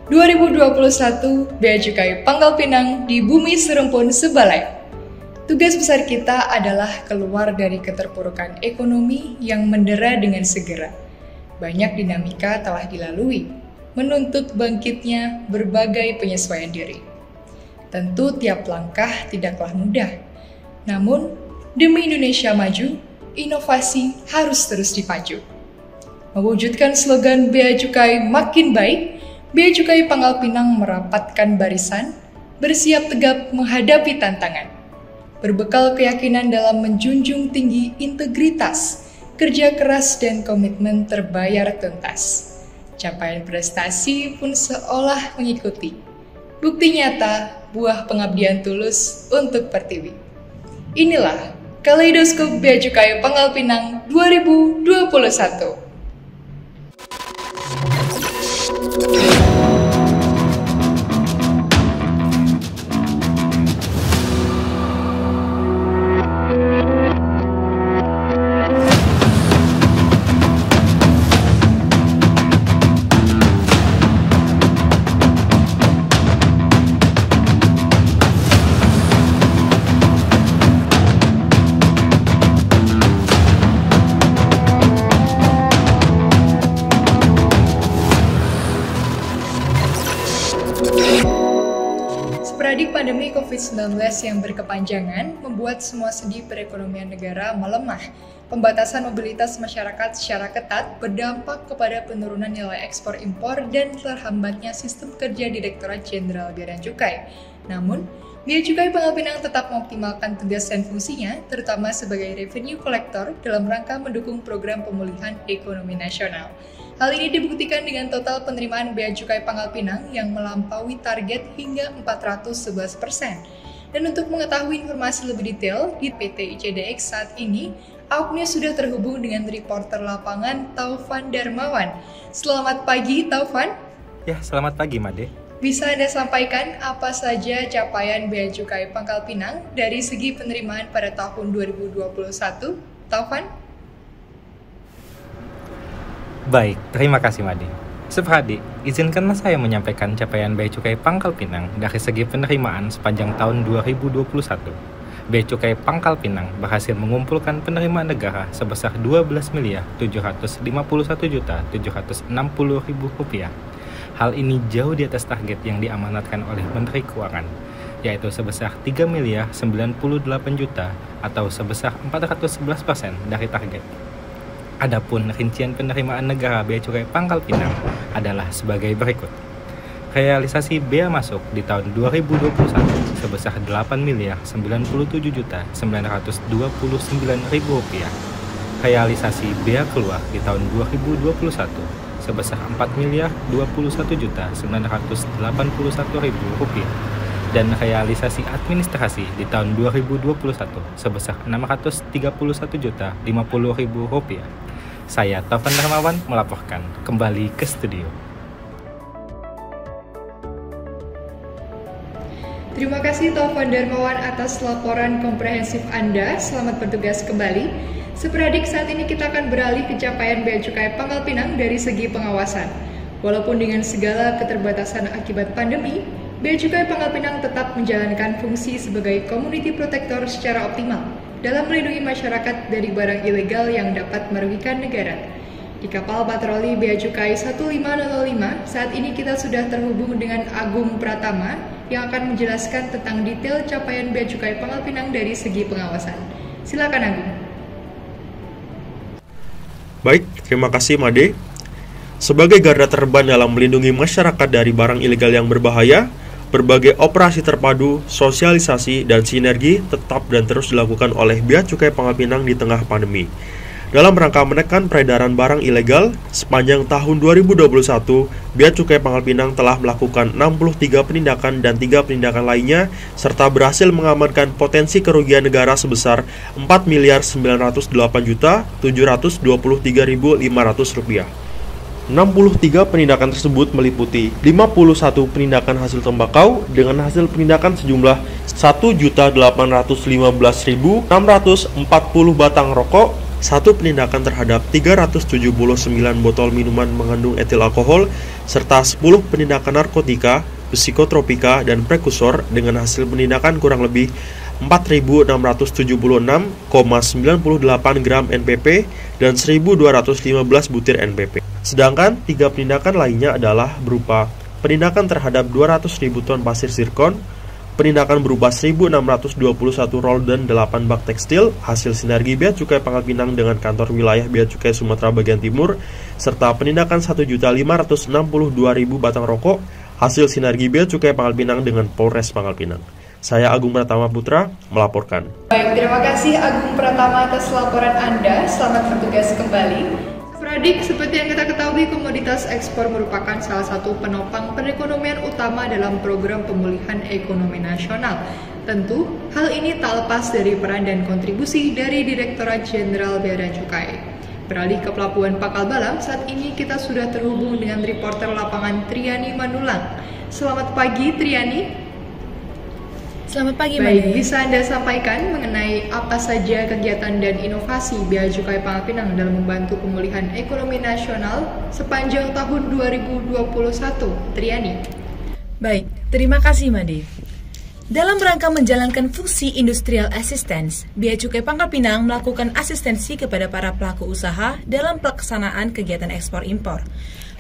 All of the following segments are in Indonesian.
2021 Bea Cukai Pangkal Pinang di Bumi Serempun Sebalai. Tugas besar kita adalah keluar dari keterpurukan ekonomi yang mendera dengan segera. Banyak dinamika telah dilalui, menuntut bangkitnya berbagai penyesuaian diri. Tentu tiap langkah tidaklah mudah. Namun, demi Indonesia maju, inovasi harus terus dipacu. Mewujudkan slogan Bea Cukai Makin Baik, Bea Cukai Pangkal Pinang merapatkan barisan, bersiap tegap menghadapi tantangan. Berbekal keyakinan dalam menjunjung tinggi integritas, kerja keras dan komitmen terbayar tuntas. Capaian prestasi pun seolah mengikuti. Bukti nyata buah pengabdian tulus untuk Pertiwi. Inilah Kaleidoskop Bea Cukai Pangkal Pinang 2021. Sporadik pandemi COVID-19 yang berkepanjangan membuat semua sendi perekonomian negara melemah. Pembatasan mobilitas masyarakat secara ketat berdampak kepada penurunan nilai ekspor impor dan terhambatnya sistem kerja Direktorat Jenderal Bea dan Cukai. Namun, Bea Cukai Pangkal Pinang tetap mengoptimalkan tugas dan fungsinya, terutama sebagai revenue collector dalam rangka mendukung program pemulihan ekonomi nasional. Hal ini dibuktikan dengan total penerimaan Bea Cukai Pangkal Pinang yang melampaui target hingga 411%. Dan untuk mengetahui informasi lebih detail di PT ICDX saat ini, Awaknya sudah terhubung dengan reporter lapangan Taufan Darmawan. Selamat pagi Taufan. Ya, selamat pagi Made. Bisa Anda sampaikan apa saja capaian Bea Cukai Pangkal Pinang dari segi penerimaan pada tahun 2021, Taufan? Baik, terima kasih Made. Seperti, izinkanlah saya menyampaikan capaian Bea Cukai Pangkal Pinang dari segi penerimaan sepanjang tahun 2021. Bea Cukai Pangkal Pinang berhasil mengumpulkan penerimaan negara sebesar Rp12.751.760.000. Hal ini jauh di atas target yang diamanatkan oleh Menteri Keuangan, yaitu sebesar Rp3.098.000.000 atau sebesar 411% dari target. Adapun rincian penerimaan negara Bea Cukai Pangkal Pinang adalah sebagai berikut. Realisasi bea masuk di tahun 2021 sebesar Rp8.099.929.000. Realisasi bea keluar di tahun 2021 sebesar Rp4.021.981.000. Dan realisasi administrasi di tahun 2021 sebesar Rp631.050.000. Saya Taufan Darmawan melaporkan kembali ke studio. Terima kasih Taufan Darmawan atas laporan komprehensif Anda. Selamat bertugas kembali. Seperadik, saat ini kita akan beralih ke capaian Bea Cukai Pangkal Pinang dari segi pengawasan. Walaupun dengan segala keterbatasan akibat pandemi, Bea Cukai Pangkal Pinang tetap menjalankan fungsi sebagai community protector secara optimal dalam melindungi masyarakat dari barang ilegal yang dapat merugikan negara. Di kapal patroli Bea Cukai 1505, saat ini kita sudah terhubung dengan Agung Pratama yang akan menjelaskan tentang detail capaian Bea Cukai Pangkal Pinang dari segi pengawasan. Silakan Agung. Baik, terima kasih Made. Sebagai garda terdepan dalam melindungi masyarakat dari barang ilegal yang berbahaya, berbagai operasi terpadu, sosialisasi, dan sinergi tetap dan terus dilakukan oleh Bea Cukai Pangkal Pinang di tengah pandemi. Dalam rangka menekan peredaran barang ilegal, sepanjang tahun 2021, Bea Cukai Pangkal Pinang telah melakukan 63 penindakan dan 3 penindakan lainnya, serta berhasil mengamankan potensi kerugian negara sebesar Rp4.928.723.500. 63 penindakan tersebut meliputi 51 penindakan hasil tembakau dengan hasil penindakan sejumlah 1.815.640 batang rokok, 1 penindakan terhadap 379 botol minuman mengandung etil alkohol, serta 10 penindakan narkotika, psikotropika, dan prekursor dengan hasil penindakan kurang lebih 4.676,98 gram NPP dan 1.215 butir NPP. Sedangkan 3 penindakan lainnya adalah berupa penindakan terhadap 200.000 ton pasir zirkon, penindakan berupa 1.621 roll dan 8 bak tekstil hasil sinergi Bea Cukai Pangkal Pinang dengan kantor wilayah Bea Cukai Sumatera Bagian Timur, serta penindakan 1.562.000 batang rokok hasil sinergi Bea Cukai Pangkal Pinang dengan Polres Pangkal Pinang. Saya Agung Pratama Putra melaporkan. Baik, terima kasih Agung Pratama atas laporan Anda. Selamat bertugas kembali. Pradik, seperti yang kita ketahui, komoditas ekspor merupakan salah satu penopang perekonomian utama dalam program pemulihan ekonomi nasional. Tentu, hal ini tak lepas dari peran dan kontribusi dari Direktorat Jenderal Bea dan Cukai. Beralih ke Pelabuhan Pangkal Balam, saat ini kita sudah terhubung dengan reporter lapangan Triani Manulang. Selamat pagi, Triani. Selamat pagi, Baik, Made. bisa Anda sampaikan mengenai apa saja kegiatan dan inovasi Bea Cukai Pangkal Pinang dalam membantu pemulihan ekonomi nasional sepanjang tahun 2021, Triani? Baik, terima kasih, Made. Dalam rangka menjalankan fungsi industrial assistance, Bea Cukai Pangkal Pinang melakukan asistensi kepada para pelaku usaha dalam pelaksanaan kegiatan ekspor-impor.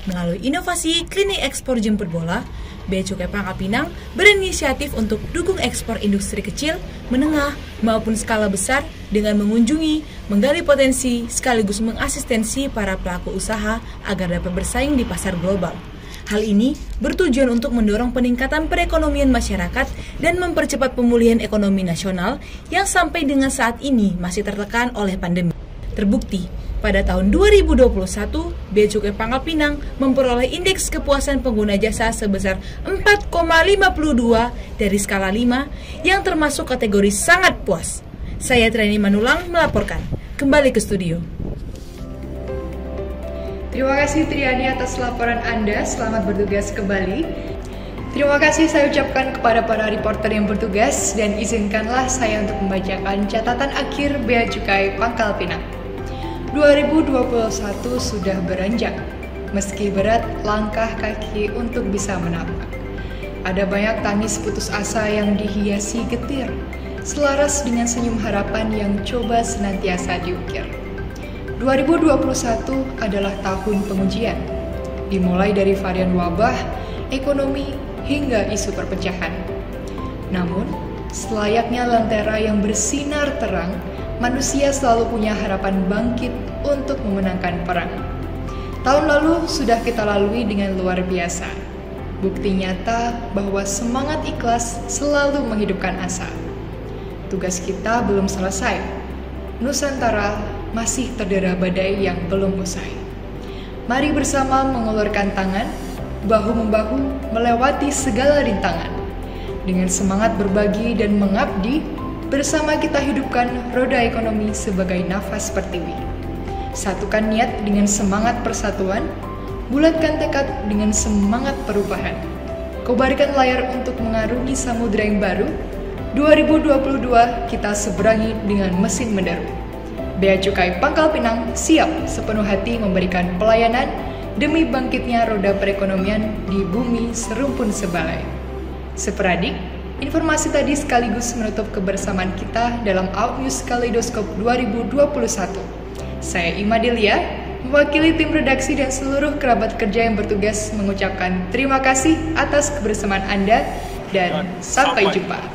Melalui inovasi klinik ekspor jemput bola, Bea Cukai Pangkal Pinang berinisiatif untuk dukung ekspor industri kecil, menengah, maupun skala besar dengan mengunjungi, menggali potensi, sekaligus mengasistensi para pelaku usaha agar dapat bersaing di pasar global. Hal ini bertujuan untuk mendorong peningkatan perekonomian masyarakat dan mempercepat pemulihan ekonomi nasional yang sampai dengan saat ini masih tertekan oleh pandemi. Terbukti, pada tahun 2021, Bea Cukai Pangkal Pinang memperoleh indeks kepuasan pengguna jasa sebesar 4,52 dari skala 5 yang termasuk kategori sangat puas. Saya Triani Manulang melaporkan. Kembali ke studio. Terima kasih Triani atas laporan Anda. Selamat bertugas kembali. Terima kasih saya ucapkan kepada para reporter yang bertugas dan izinkanlah saya untuk membacakan catatan akhir Bea Cukai Pangkal Pinang. 2021 sudah beranjak, meski berat langkah kaki untuk bisa menapak. Ada banyak tangis putus asa yang dihiasi getir, selaras dengan senyum harapan yang coba senantiasa diukir. 2021 adalah tahun pengujian, dimulai dari varian wabah, ekonomi, hingga isu perpecahan. Namun, selayaknya lentera yang bersinar terang, manusia selalu punya harapan bangkit untuk memenangkan perang. Tahun lalu sudah kita lalui dengan luar biasa. Bukti nyata bahwa semangat ikhlas selalu menghidupkan asa. Tugas kita belum selesai. Nusantara masih terdera badai yang belum usai. Mari bersama mengulurkan tangan, bahu-membahu melewati segala rintangan. Dengan semangat berbagi dan mengabdi, bersama kita hidupkan roda ekonomi sebagai nafas pertiwi. Satukan niat dengan semangat persatuan, bulatkan tekad dengan semangat perubahan. Kobarkan layar untuk mengarungi samudera yang baru. 2022 kita seberangi dengan mesin menderu. Bea Cukai Pangkal Pinang siap sepenuh hati memberikan pelayanan demi bangkitnya roda perekonomian di bumi serumpun sebalai. Seperadik, informasi tadi sekaligus menutup kebersamaan kita dalam Outnews Kaleidoskop 2021. Saya Ima Delia, mewakili tim redaksi dan seluruh kerabat kerja yang bertugas mengucapkan terima kasih atas kebersamaan Anda dan sampai jumpa.